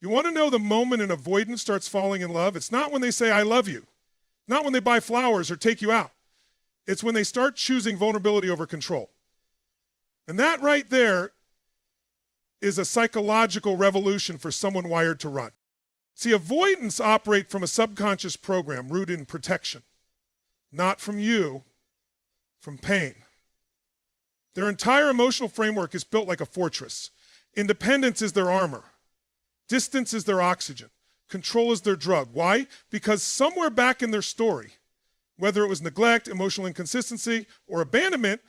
You want to know the moment an avoidant starts falling in love? It's not when they say, I love you. Not when they buy flowers or take you out. It's when they start choosing vulnerability over control. And that right there is a psychological revolution for someone wired to run. See, avoidants operate from a subconscious program rooted in protection, not from you, from pain. Their entire emotional framework is built like a fortress. Independence is their armor. Distance is their oxygen. Control is their drug. Why? Because somewhere back in their story, whether it was neglect, emotional inconsistency, or abandonment,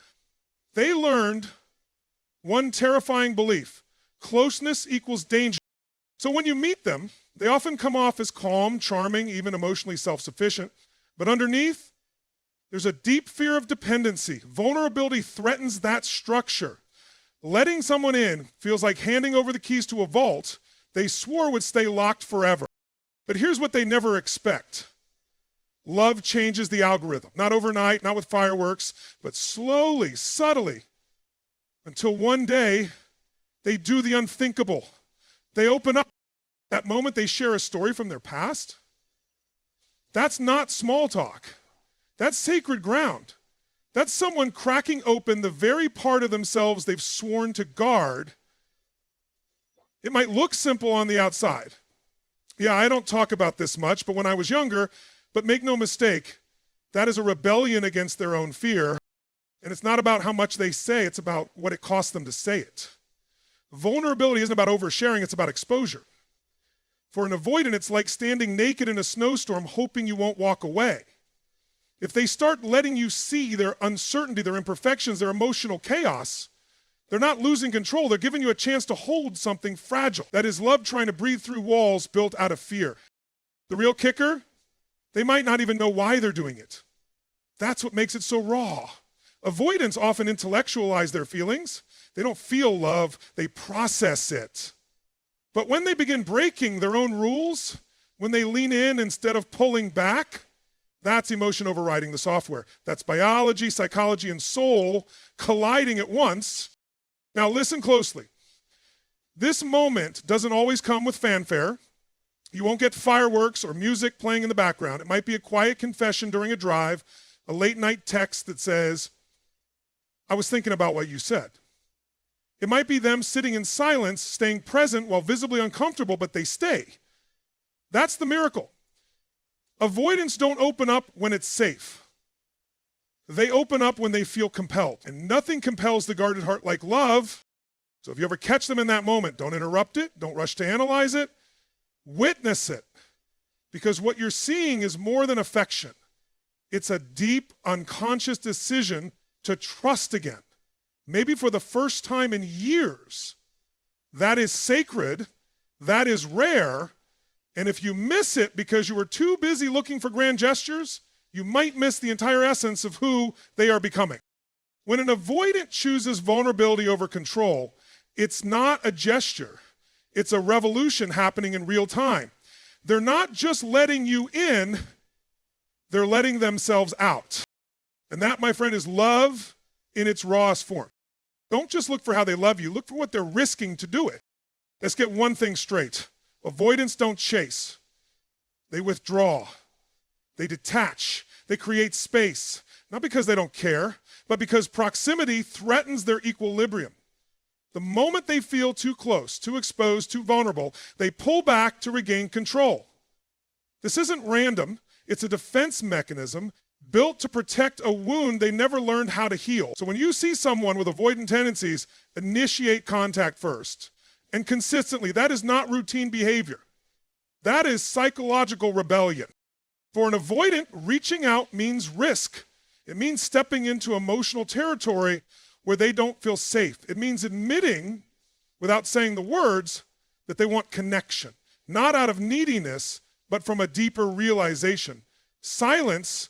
they learned one terrifying belief: closeness equals danger. So when you meet them, they often come off as calm, charming, even emotionally self-sufficient. But underneath, there's a deep fear of dependency. Vulnerability threatens that structure. Letting someone in feels like handing over the keys to a vault they swore would stay locked forever. But here's what they never expect. Love changes the algorithm. Not overnight, not with fireworks, but slowly, subtly, until one day they do the unthinkable. They open up. That moment they share a story from their past. That's not small talk. That's sacred ground. That's someone cracking open the very part of themselves they've sworn to guard. It might look simple on the outside. Yeah, I don't talk about this much, but when I was younger, but make no mistake, that is a rebellion against their own fear. And it's not about how much they say, it's about what it costs them to say it. Vulnerability isn't about oversharing, it's about exposure. For an avoidant, it's like standing naked in a snowstorm hoping you won't walk away. If they start letting you see their uncertainty, their imperfections, their emotional chaos, they're not losing control. They're giving you a chance to hold something fragile. That is love trying to breathe through walls built out of fear. The real kicker, they might not even know why they're doing it. That's what makes it so raw. Avoidants often intellectualize their feelings. They don't feel love, they process it. But when they begin breaking their own rules, when they lean in instead of pulling back, that's emotion overriding the software. That's biology, psychology, and soul colliding at once. Now listen closely. This moment doesn't always come with fanfare. You won't get fireworks or music playing in the background. It might be a quiet confession during a drive, a late night text that says, I was thinking about what you said. It might be them sitting in silence, staying present while visibly uncomfortable, but they stay. That's the miracle. Avoidants don't open up when it's safe. They open up when they feel compelled. And nothing compels the guarded heart like love. So if you ever catch them in that moment, don't interrupt it. Don't rush to analyze it. Witness it. Because what you're seeing is more than affection. It's a deep, unconscious decision to trust again. Maybe for the first time in years. That is sacred. That is rare. And if you miss it because you were too busy looking for grand gestures, you might miss the entire essence of who they are becoming. When an avoidant chooses vulnerability over control, it's not a gesture. It's a revolution happening in real time. They're not just letting you in, they're letting themselves out. And that, my friend, is love in its rawest form. Don't just look for how they love you, look for what they're risking to do it. Let's get one thing straight. Avoidants don't chase. They withdraw. They detach. They create space. Not because they don't care, but because proximity threatens their equilibrium. The moment they feel too close, too exposed, too vulnerable, they pull back to regain control. This isn't random. It's a defense mechanism built to protect a wound they never learned how to heal. So when you see someone with avoidant tendencies, initiate contact first. And consistently, that is not routine behavior. That is psychological rebellion. For an avoidant, reaching out means risk. It means stepping into emotional territory where they don't feel safe. It means admitting, without saying the words, that they want connection. Not out of neediness, but from a deeper realization. Silence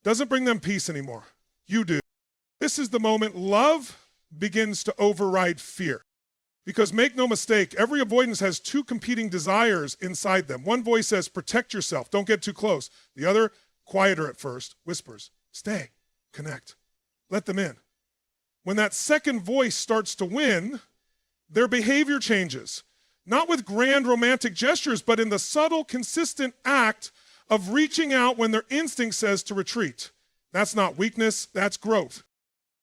doesn't bring them peace anymore. You do. This is the moment love begins to override fear. Because make no mistake, every avoidance has two competing desires inside them. One voice says, protect yourself, don't get too close. The other, quieter at first, whispers, stay, connect, let them in. When that second voice starts to win, their behavior changes. Not with grand romantic gestures, but in the subtle, consistent act of reaching out when their instinct says to retreat. That's not weakness, that's growth.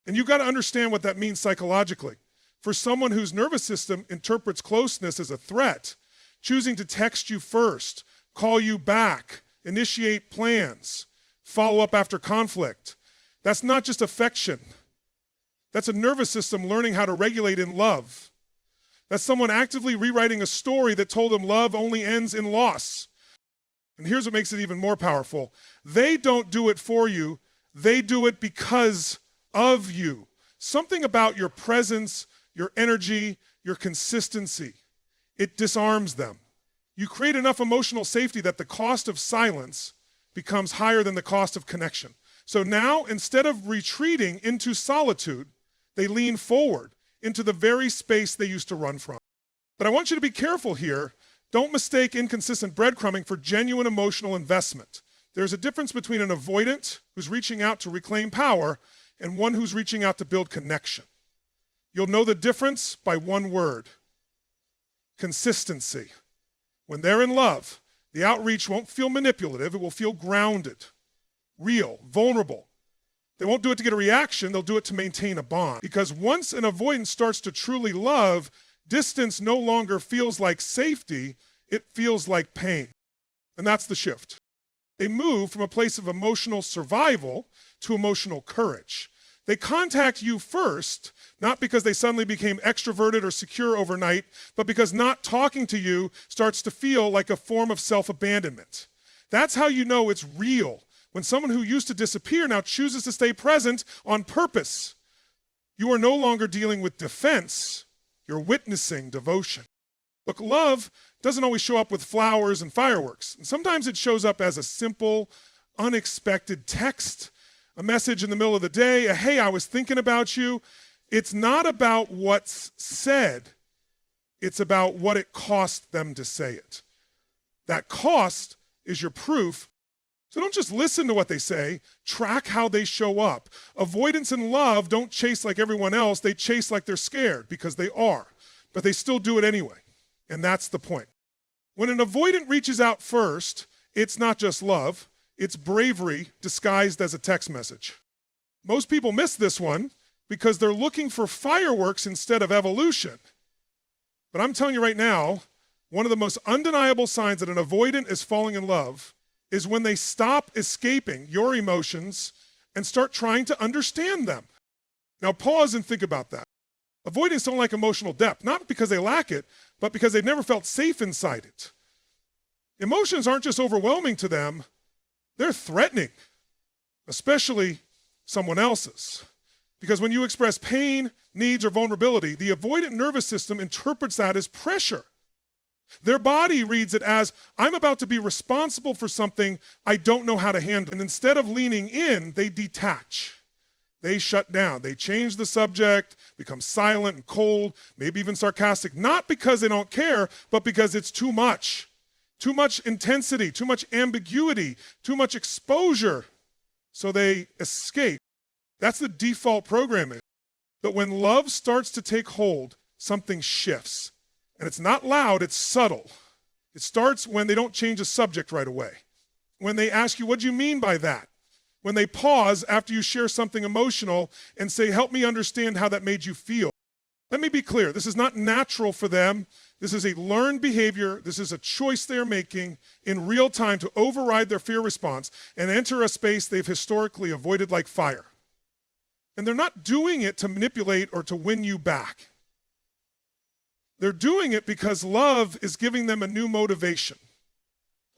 And you've got to understand what that means psychologically. For someone whose nervous system interprets closeness as a threat, choosing to text you first, call you back, initiate plans, follow up after conflict, that's not just affection. That's a nervous system learning how to regulate in love. That's someone actively rewriting a story that told them love only ends in loss. And here's what makes it even more powerful. They don't do it for you. They do it because of you. Something about your presence, your energy, your consistency. It disarms them. You create enough emotional safety that the cost of silence becomes higher than the cost of connection. So now, instead of retreating into solitude, they lean forward into the very space they used to run from. But I want you to be careful here. Don't mistake inconsistent breadcrumbing for genuine emotional investment. There's a difference between an avoidant who's reaching out to reclaim power and one who's reaching out to build connection. You'll know the difference by one word: consistency. When they're in love, the outreach won't feel manipulative, it will feel grounded, real, vulnerable. They won't do it to get a reaction, they'll do it to maintain a bond. Because once an avoidant starts to truly love, distance no longer feels like safety, it feels like pain. And that's the shift. They move from a place of emotional survival to emotional courage. They contact you first, not because they suddenly became extroverted or secure overnight, but because not talking to you starts to feel like a form of self-abandonment. That's how you know it's real. When someone who used to disappear now chooses to stay present on purpose. You are no longer dealing with defense, you're witnessing devotion. Look, love doesn't always show up with flowers and fireworks. And sometimes it shows up as a simple, unexpected text, a message in the middle of the day, a "hey, I was thinking about you." It's not about what's said, it's about what it cost them to say it. That cost is your proof. So don't just listen to what they say, track how they show up. Avoidance and love don't chase like everyone else, they chase like they're scared, because they are, but they still do it anyway. And that's the point. When an avoidant reaches out first, it's not just love, it's bravery disguised as a text message. Most people miss this one because they're looking for fireworks instead of evolution. But I'm telling you right now, one of the most undeniable signs that an avoidant is falling in love is when they stop escaping your emotions and start trying to understand them. Now pause and think about that. Avoidants don't like emotional depth, not because they lack it, but because they've never felt safe inside it. Emotions aren't just overwhelming to them, they're threatening, especially someone else's. Because when you express pain, needs, or vulnerability, the avoidant nervous system interprets that as pressure. Their body reads it as, I'm about to be responsible for something I don't know how to handle. And instead of leaning in, they detach. They shut down. They change the subject, become silent and cold, maybe even sarcastic, not because they don't care, but because it's too much. Too much intensity, too much ambiguity, too much exposure. So they escape. That's the default programming. But when love starts to take hold, something shifts. And it's not loud, it's subtle. It starts when they don't change the subject right away. When they ask you, what do you mean by that? When they pause after you share something emotional and say, help me understand how that made you feel. Let me be clear, this is not natural for them. This is a learned behavior. This is a choice they're making in real time to override their fear response and enter a space they've historically avoided like fire. And they're not doing it to manipulate or to win you back. They're doing it because love is giving them a new motivation.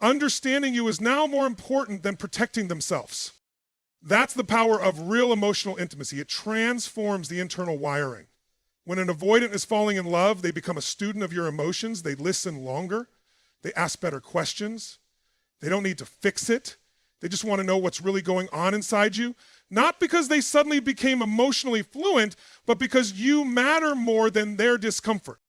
Understanding you is now more important than protecting themselves. That's the power of real emotional intimacy. It transforms the internal wiring. When an avoidant is falling in love, they become a student of your emotions. They listen longer. They ask better questions. They don't need to fix it. They just want to know what's really going on inside you. Not because they suddenly became emotionally fluent, but because you matter more than their discomfort.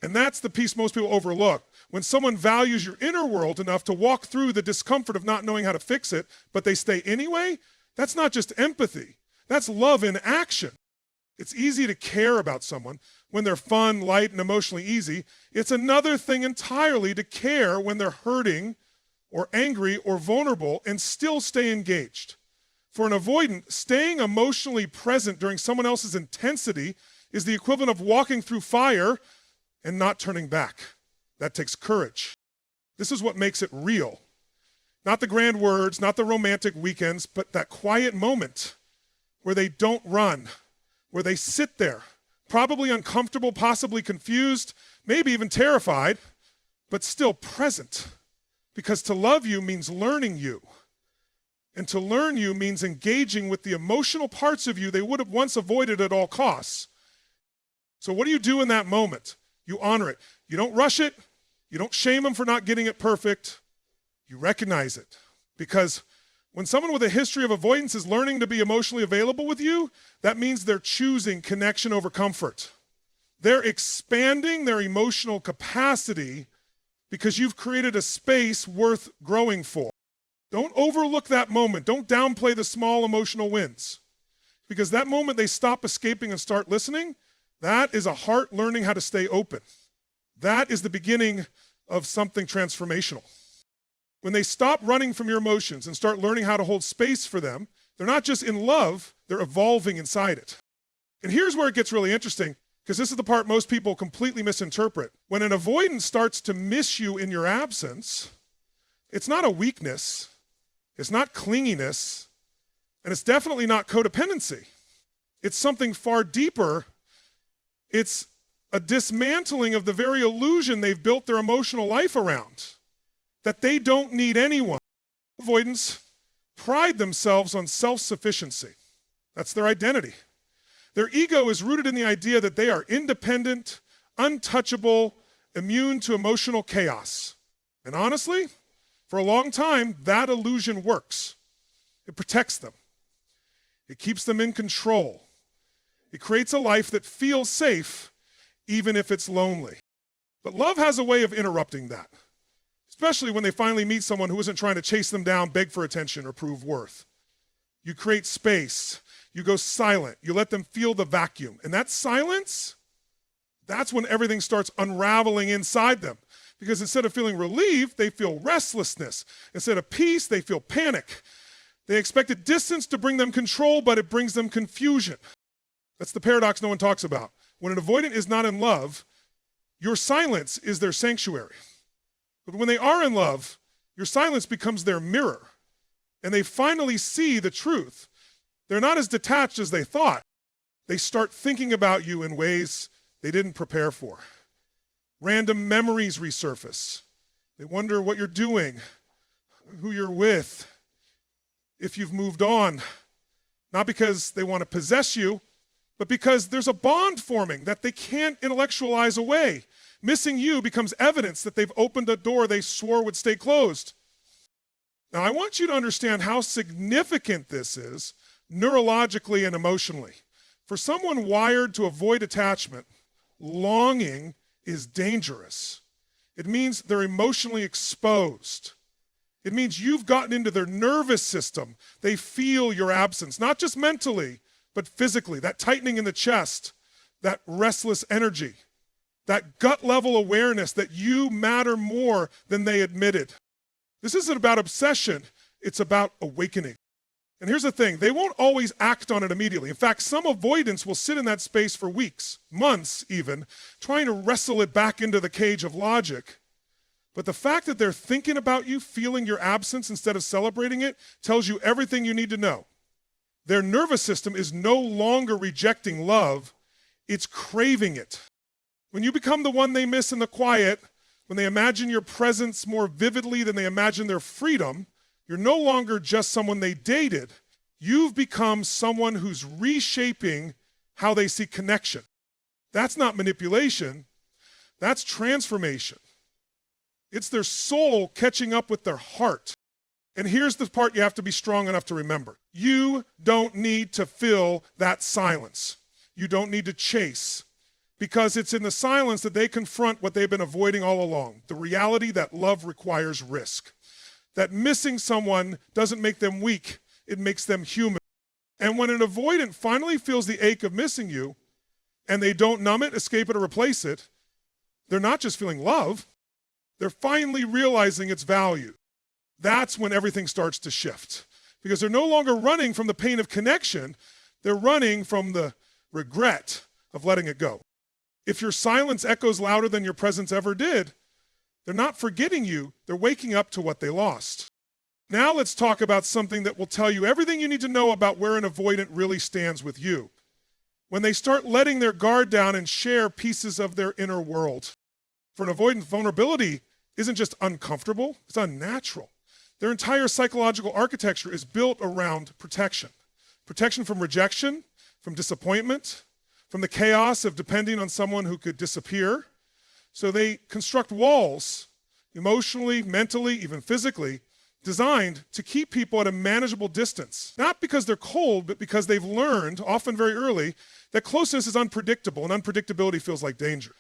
And that's the piece most people overlook. When someone values your inner world enough to walk through the discomfort of not knowing how to fix it, but they stay anyway, that's not just empathy. That's love in action. It's easy to care about someone when they're fun, light, and emotionally easy. It's another thing entirely to care when they're hurting or angry or vulnerable and still stay engaged. For an avoidant, staying emotionally present during someone else's intensity is the equivalent of walking through fire and not turning back. That takes courage. This is what makes it real. Not the grand words, not the romantic weekends, but that quiet moment where they don't run, where they sit there, probably uncomfortable, possibly confused, maybe even terrified, but still present. Because to love you means learning you. And to learn you means engaging with the emotional parts of you they would have once avoided at all costs. So what do you do in that moment? You honor it. You don't rush it. You don't shame them for not getting it perfect. You recognize it. Because when someone with a history of avoidance is learning to be emotionally available with you, that means they're choosing connection over comfort. They're expanding their emotional capacity because you've created a space worth growing for. Don't overlook that moment. Don't downplay the small emotional wins. Because that moment they stop escaping and start listening, that is a heart learning how to stay open. That is the beginning of something transformational. When they stop running from your emotions and start learning how to hold space for them, they're not just in love, they're evolving inside it. And here's where it gets really interesting, because this is the part most people completely misinterpret. When an avoidant starts to miss you in your absence, it's not a weakness, it's not clinginess, and it's definitely not codependency. It's something far deeper. It's a dismantling of the very illusion they've built their emotional life around, that they don't need anyone. Avoidants pride themselves on self-sufficiency. That's their identity. Their ego is rooted in the idea that they are independent, untouchable, immune to emotional chaos. And honestly, for a long time, that illusion works. It protects them. It keeps them in control. It creates a life that feels safe, even if it's lonely. But love has a way of interrupting that, especially when they finally meet someone who isn't trying to chase them down, beg for attention, or prove worth. You create space. You go silent. You let them feel the vacuum. And that silence, that's when everything starts unraveling inside them. Because instead of feeling relieved, they feel restlessness. Instead of peace, they feel panic. They expect a distance to bring them control, but it brings them confusion. That's the paradox no one talks about. When an avoidant is not in love, your silence is their sanctuary. But when they are in love, your silence becomes their mirror. And they finally see the truth. They're not as detached as they thought. They start thinking about you in ways they didn't prepare for. Random memories resurface. They wonder what you're doing, who you're with, if you've moved on. Not because they want to possess you, but because there's a bond forming that they can't intellectualize away. Missing you becomes evidence that they've opened a door they swore would stay closed. Now, I want you to understand how significant this is neurologically and emotionally. For someone wired to avoid attachment, longing is dangerous. It means they're emotionally exposed. It means you've gotten into their nervous system. They feel your absence, not just mentally, but physically. That tightening in the chest, that restless energy, that gut level awareness that you matter more than they admitted. This isn't about obsession, it's about awakening. And here's the thing, they won't always act on it immediately. In fact, some avoidants will sit in that space for weeks, months even, trying to wrestle it back into the cage of logic. But the fact that they're thinking about you, feeling your absence instead of celebrating it, tells you everything you need to know. Their nervous system is no longer rejecting love, it's craving it. When you become the one they miss in the quiet, when they imagine your presence more vividly than they imagine their freedom, you're no longer just someone they dated. You've become someone who's reshaping how they see connection. That's not manipulation, that's transformation. It's their soul catching up with their heart. And here's the part you have to be strong enough to remember. You don't need to fill that silence. You don't need to chase. Because it's in the silence that they confront what they've been avoiding all along. The reality that love requires risk. That missing someone doesn't make them weak, it makes them human. And when an avoidant finally feels the ache of missing you, and they don't numb it, escape it, or replace it, they're not just feeling love, they're finally realizing its value. That's when everything starts to shift. Because they're no longer running from the pain of connection, they're running from the regret of letting it go. If your silence echoes louder than your presence ever did, they're not forgetting you, they're waking up to what they lost. Now let's talk about something that will tell you everything you need to know about where an avoidant really stands with you. When they start letting their guard down and share pieces of their inner world. For an avoidant, vulnerability isn't just uncomfortable, it's unnatural. Their entire psychological architecture is built around protection. Protection from rejection, from disappointment, from the chaos of depending on someone who could disappear. So they construct walls, emotionally, mentally, even physically, designed to keep people at a manageable distance. Not because they're cold, but because they've learned, often very early, that closeness is unpredictable and unpredictability feels like danger.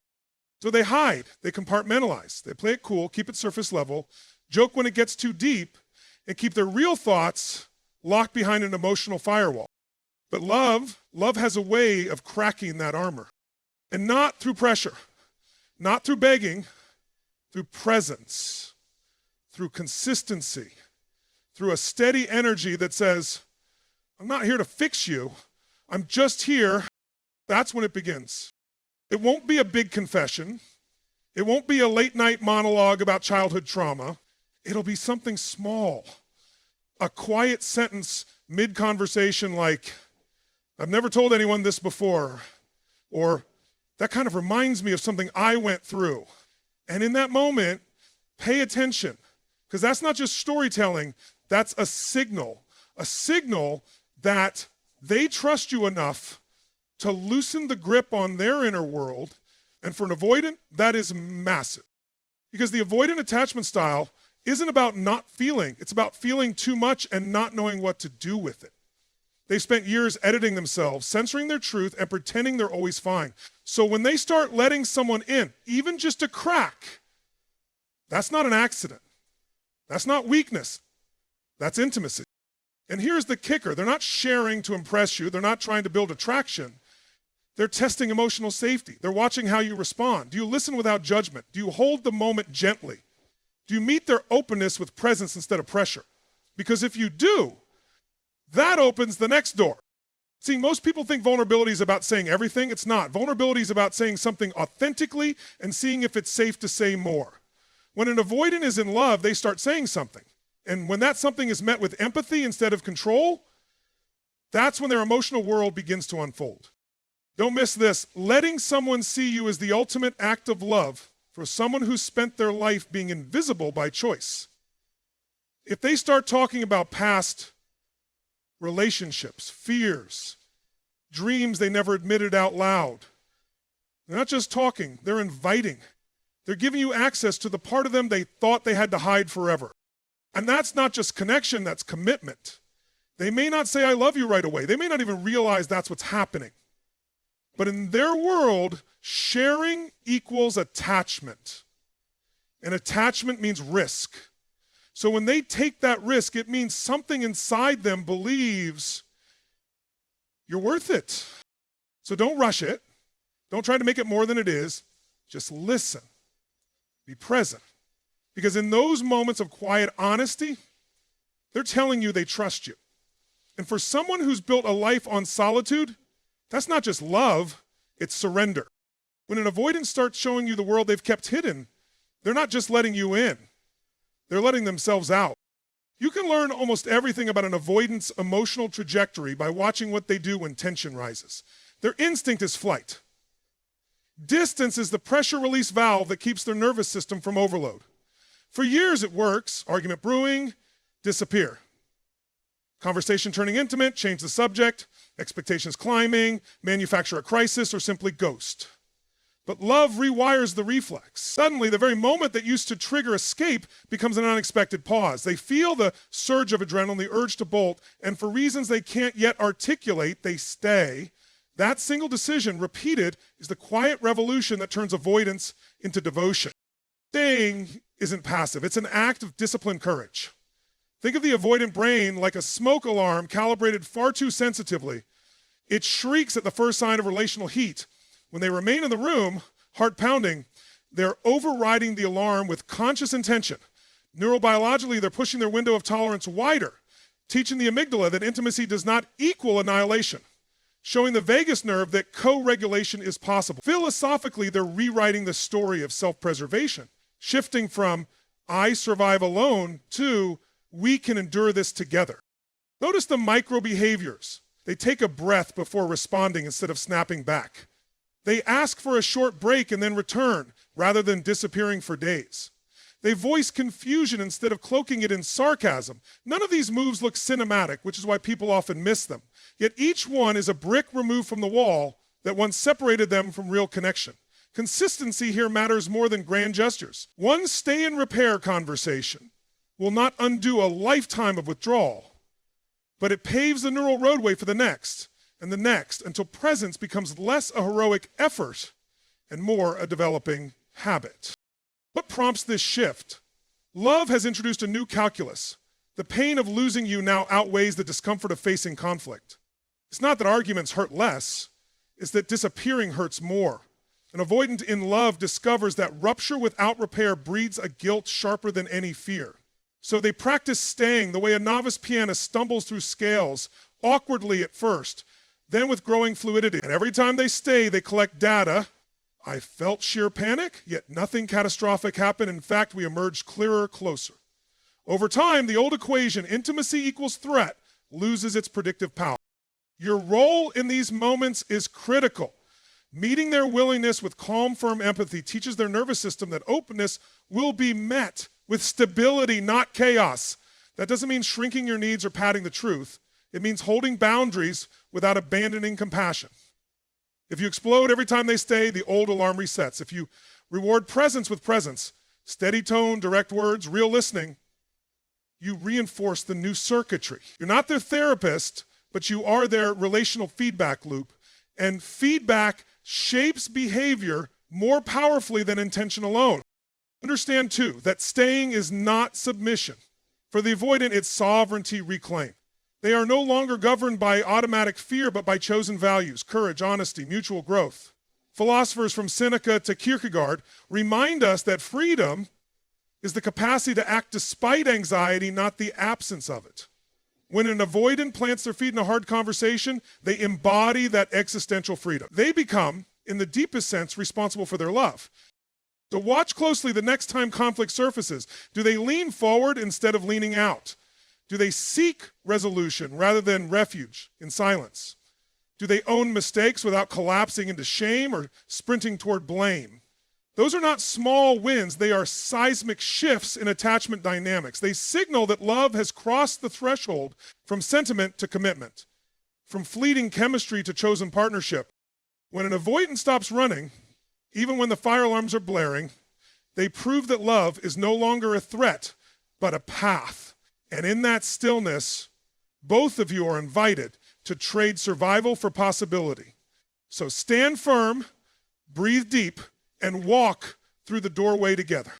So they hide, they compartmentalize, they play it cool, keep it surface level, joke when it gets too deep, and keep their real thoughts locked behind an emotional firewall. But love has a way of cracking that armor. And not through pressure, not through begging, through presence, through consistency, through a steady energy that says, I'm not here to fix you, I'm just here. That's when it begins. It won't be a big confession. It won't be a late night monologue about childhood trauma. It'll be something small. A quiet sentence mid-conversation like, I've never told anyone this before, or that kind of reminds me of something I went through. And in that moment, pay attention, because that's not just storytelling, that's a signal that they trust you enough to loosen the grip on their inner world. And for an avoidant, that is massive. Because the avoidant attachment style isn't about not feeling, it's about feeling too much and not knowing what to do with it. They've spent years editing themselves, censoring their truth, and pretending they're always fine. So when they start letting someone in, even just a crack, that's not an accident. That's not weakness. That's intimacy. And here's the kicker. They're not sharing to impress you. They're not trying to build attraction. They're testing emotional safety. They're watching how you respond. Do you listen without judgment? Do you hold the moment gently? Do you meet their openness with presence instead of pressure? Because if you do, that opens the next door. See, most people think vulnerability is about saying everything. It's not. Vulnerability is about saying something authentically and seeing if it's safe to say more. When an avoidant is in love, they start saying something. And when that something is met with empathy instead of control, that's when their emotional world begins to unfold. Don't miss this. Letting someone see you is the ultimate act of love for someone who's spent their life being invisible by choice. If they start talking about past relationships, fears, dreams they never admitted out loud, they're not just talking, they're inviting. They're giving you access to the part of them they thought they had to hide forever. And that's not just connection, that's commitment. They may not say, I love you right away. They may not even realize that's what's happening. But in their world, sharing equals attachment. And attachment means risk. So when they take that risk, it means something inside them believes you're worth it. So don't rush it. Don't try to make it more than it is. Just listen. Be present. Because in those moments of quiet honesty, they're telling you they trust you. And for someone who's built a life on solitude, that's not just love, it's surrender. When an avoidant starts showing you the world they've kept hidden, they're not just letting you in, they're letting themselves out. You can learn almost everything about an avoidant's emotional trajectory by watching what they do when tension rises. Their instinct is flight. Distance is the pressure release valve that keeps their nervous system from overload. For years it works, argument brewing, disappear. Conversation turning intimate, change the subject, expectations climbing, manufacture a crisis, or simply ghost. But love rewires the reflex. Suddenly, the very moment that used to trigger escape becomes an unexpected pause. They feel the surge of adrenaline, the urge to bolt, and for reasons they can't yet articulate, they stay. That single decision, repeated, is the quiet revolution that turns avoidance into devotion. Staying isn't passive. It's an act of disciplined courage. Think of the avoidant brain like a smoke alarm calibrated far too sensitively. It shrieks at the first sign of relational heat. When they remain in the room, heart pounding, they're overriding the alarm with conscious intention. Neurobiologically, they're pushing their window of tolerance wider, teaching the amygdala that intimacy does not equal annihilation, showing the vagus nerve that co-regulation is possible. Philosophically, they're rewriting the story of self-preservation, shifting from I survive alone to we can endure this together. Notice the micro behaviors. They take a breath before responding instead of snapping back. They ask for a short break and then return, rather than disappearing for days. They voice confusion instead of cloaking it in sarcasm. None of these moves look cinematic, which is why people often miss them. Yet each one is a brick removed from the wall that once separated them from real connection. Consistency here matters more than grand gestures. One stay and repair conversation will not undo a lifetime of withdrawal, but it paves the neural roadway for the next and the next until presence becomes less a heroic effort and more a developing habit. What prompts this shift? Love has introduced a new calculus. The pain of losing you now outweighs the discomfort of facing conflict. It's not that arguments hurt less, it's that disappearing hurts more. An avoidant in love discovers that rupture without repair breeds a guilt sharper than any fear. So they practice staying the way a novice pianist stumbles through scales, awkwardly at first, then with growing fluidity. And every time they stay, they collect data. I felt sheer panic, yet nothing catastrophic happened. In fact, we emerged clearer, closer. Over time, the old equation, intimacy equals threat, loses its predictive power. Your role in these moments is critical. Meeting their willingness with calm, firm empathy teaches their nervous system that openness will be met with stability, not chaos. That doesn't mean shrinking your needs or padding the truth. It means holding boundaries without abandoning compassion. If you explode every time they stay, the old alarm resets. If you reward presence with presence, steady tone, direct words, real listening, you reinforce the new circuitry. You're not their therapist, but you are their relational feedback loop. And feedback shapes behavior more powerfully than intention alone. Understand, too, that staying is not submission. For the avoidant, it's sovereignty reclaimed. They are no longer governed by automatic fear, but by chosen values, courage, honesty, mutual growth. Philosophers from Seneca to Kierkegaard remind us that freedom is the capacity to act despite anxiety, not the absence of it. When an avoidant plants their feet in a hard conversation, they embody that existential freedom. They become, in the deepest sense, responsible for their love. So watch closely the next time conflict surfaces. Do they lean forward instead of leaning out? Do they seek resolution rather than refuge in silence? Do they own mistakes without collapsing into shame or sprinting toward blame? Those are not small wins. They are seismic shifts in attachment dynamics. They signal that love has crossed the threshold from sentiment to commitment, from fleeting chemistry to chosen partnership. When an avoidant stops running, even when the fire alarms are blaring, they prove that love is no longer a threat, but a path. And in that stillness, both of you are invited to trade survival for possibility. So stand firm, breathe deep, and walk through the doorway together.